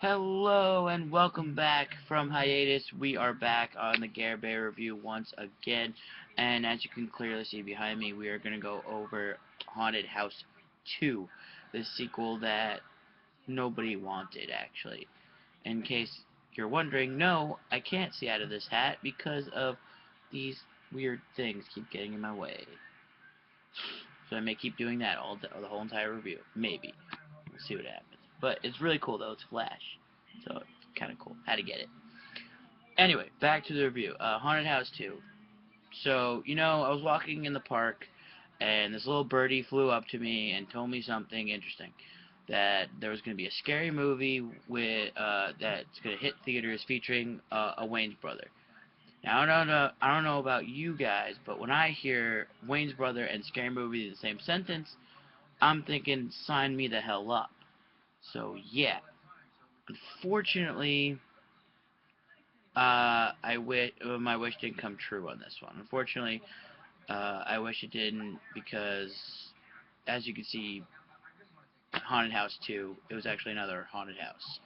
Hello and welcome back from hiatus. We are back on the Gare Bear review once again, and as you can clearly see behind me, we are going to go over Haunted House 2, the sequel that nobody wanted, actually. In case you're wondering, no, I can't see out of this hat because of these weird things keep getting in my way. So I may keep doing that the whole entire review. Maybe. We'll see what happens. But it's really cool, though. It's Flash. So it's kind of cool. Had to get it. Anyway, back to the review. Haunted House 2. So, I was walking in the park, and this little birdie flew up to me and told me something interesting. That there was going to be a scary movie that's going to hit theaters featuring a Wayne's brother. Now, I don't know about you guys, but when I hear Wayne's brother and scary movie in the same sentence, I'm thinking, sign me the hell up. So, yeah. Unfortunately, my wish didn't come true on this one. Unfortunately, I wish it didn't because, as you can see, Haunted House 2, it was actually another haunted house.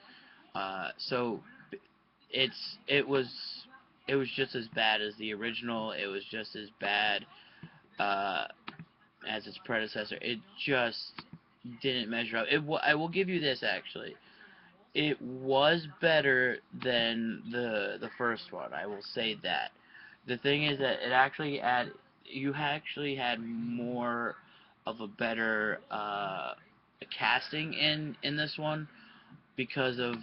So it was just as bad as the original. It was just as bad uh, as its predecessor. It just didn't measure up. I will give you this actually. It was better than the first one. I will say that. The thing is that you actually had more of a better casting in this one because of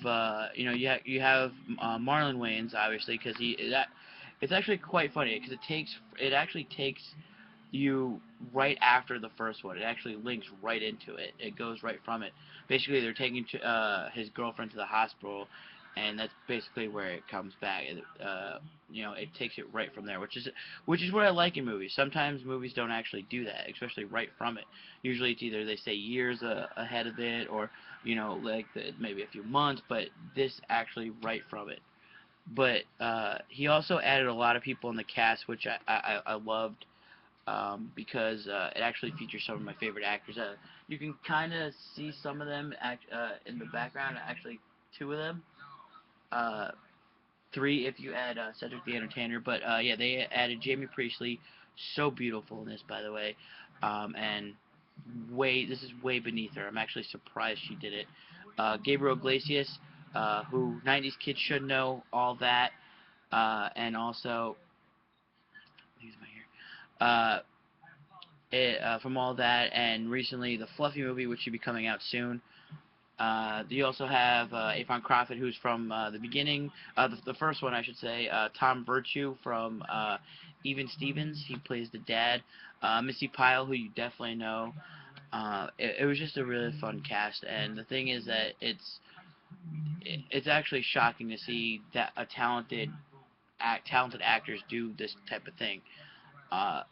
you have Marlon Wayans obviously because it's actually quite funny because it actually takes you right after the first one. It actually links right into it. It goes right from it. Basically, they're taking his girlfriend to the hospital, and that's basically where it comes back. It takes it right from there, which is what I like in movies. Sometimes movies don't actually do that, especially right from it. Usually, it's either they say years ahead of it, or maybe a few months, but this actually right from it. But he also added a lot of people in the cast, which I loved because it actually features some of my favorite actors. You can kind of see some of them in the background. Actually, two of them. Uh, three if you add Cedric the Entertainer. But yeah, they added Jamie Priestley. So beautiful in this, by the way. And this is way beneath her. I'm actually surprised she did it. Gabriel Iglesias, who 90s kids should know, all that. And also, use my hair. From all that, and recently the Fluffy movie, which should be coming out soon. You also have Avon Crawford, who's from the beginning, the first one, I should say. Tom Virtue from Even Stevens, he plays the dad. Missy Pyle, who you definitely know. It was just a really fun cast, and the thing is that it's actually shocking to see that talented actors do this type of thing. Uh,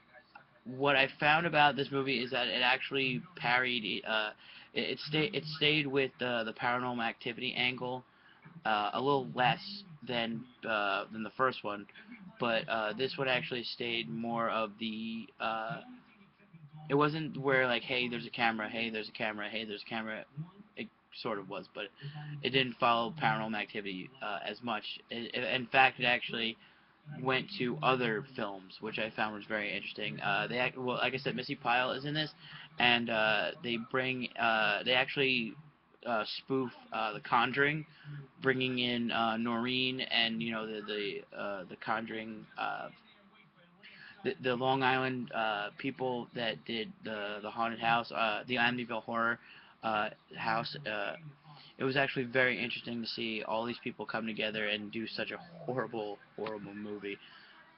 what I found about this movie is that it actually parried. It stayed with the paranormal activity angle a little less than the first one, but this one actually stayed more of the. It wasn't where like, hey, there's a camera, hey, there's a camera, hey, there's a camera. It sort of was, but it didn't follow paranormal activity as much. In fact, it actually went to other films, which I found was very interesting. Like I said, Missy Pyle is in this, and they actually spoof The Conjuring, bringing in Noreen and the Conjuring, the Long Island people that did the haunted house, the Amityville Horror house. It was actually very interesting to see all these people come together and do such a horrible movie.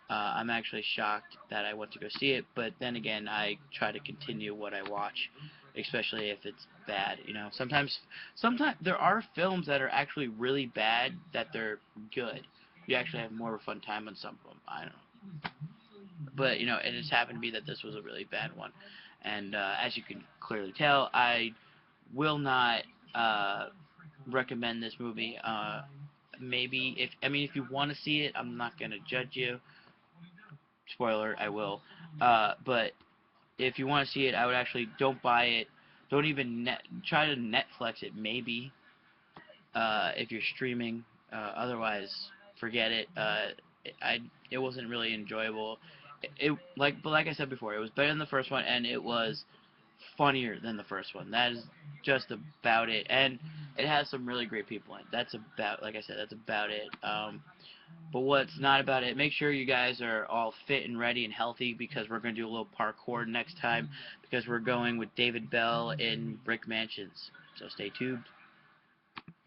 I'm actually shocked that I went to go see it, but then again, I try to continue what I watch, especially if it's bad. Sometimes there are films that are actually really bad that they're good. You actually have more of a fun time on some of them. I don't know, but it just happened to be that this was a really bad one, and as you can clearly tell, I will not recommend this movie. Maybe if you want to see it, I'm not gonna judge you. Spoiler, I will. But if you want to see it, I would actually don't buy it. Don't even try to Netflix it. Maybe if you're streaming. Otherwise, forget it. It wasn't really enjoyable. But like I said before, it was better than the first one, and it was funnier than the first one. That is just about it. And it has some really great people in it. That's about, like I said, that's about it. But what's not about it, make sure you guys are all fit and ready and healthy, because we're going to do a little parkour next time, because we're going with David Bell in Brick Mansions. So stay tuned.